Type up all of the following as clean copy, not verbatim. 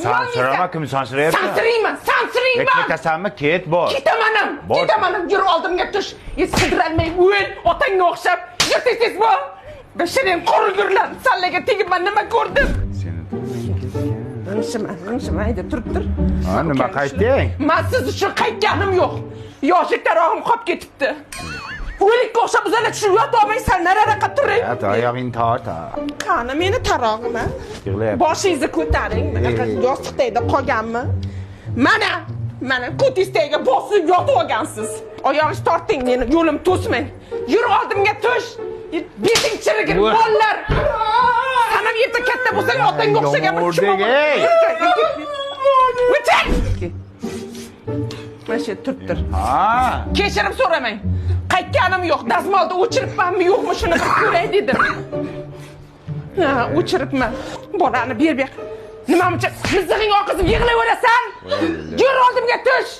Sansirama, kim sansirayapti? Sansirayman. Ketasanmi? Ket, bor. Ketaman. Yur oldimga tush. Sidiralmay o'l, otangga o'xshab. Yur tez bo'l. Bashirim qo'rgurlar. Sallaga tegibman, nima ko'rdim? G'ingshima, hayda turib. Ha, nima qaytding? Men siz uchun qaytganim yo'q. Yoshlik tarog'im qolib ketibdi. O'likka o'xshab o'zinglar tushib yotolmaysan, nariroqqa turing. Oyog'ingni torta. Qani meni tarog'im. Yig'layapti. Boshingizni ko'taring. Bunaqa yostiqda qolganmi? Mana ko'tingizga bosib yotib olgansiz. Oyog'ingizni torting, meni yo'lim to'smang. Yur oldimga tush. Beting chirigir bollar. Sanam yerda katta bo'lsang otangga o'xshagan bir O'tir. Mana turibdir. Ha. Kechirim so'ramang. Qaytganim yo'q. Dazmolda o'chiribmanmi, yo'qmi shuni qilib ko'ray dedim. Ha, o'chiribman. Bolani ber. Nima uchun mizig'ing oqizib yig'layverasan? Yur oldimga tush.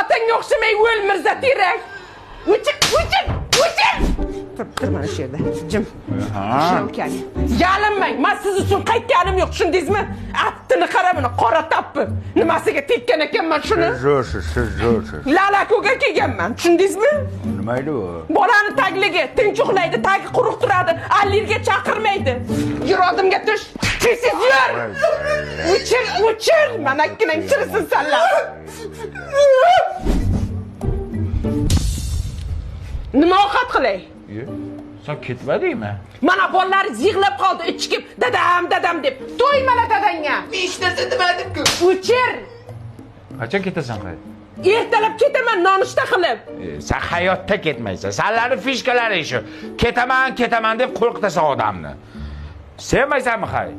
Otangga o'xshamay o'l Mirza Terak. O'chir. Turibdir mana shu yerda. Jim. Ha. Yalinmang. Men siz uchun qaytganim yo'q, tushundingizmi? Attini qara buni, qora tappi. Nimasiga tekkan ekanman shuni? Siz. Lalako'ga kelganman, tushundingizmi? Nima edi u? Bolani tagligi tinch uxlaydi, tagi quruq turadi, allergiya chaqirmaydi. Yur oldimga tush. Tez yur. O'chir. Mana ikkinang chirisin sanlar. Nima ovqat qilay? Sen ketmadingmi? Mana bolalar yig'lab qoldi, ichkib dadam deb. To'ymala dadangga. Hech narsa demadim-ku. O'chir. Qachon ketasan qayt? Ertalab ketaman nonushta qilib. Sen hayotda ketmaysan. Senlarning fishkalari shu. Ketaman deb qo'rqitasan odamni. Sevmaysanmi hay?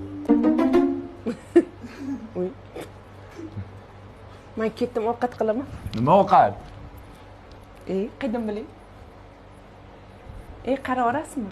Men ketdim ovqat qilaman. Nima ovqat? Qaydan bilay? Qara olasizmi?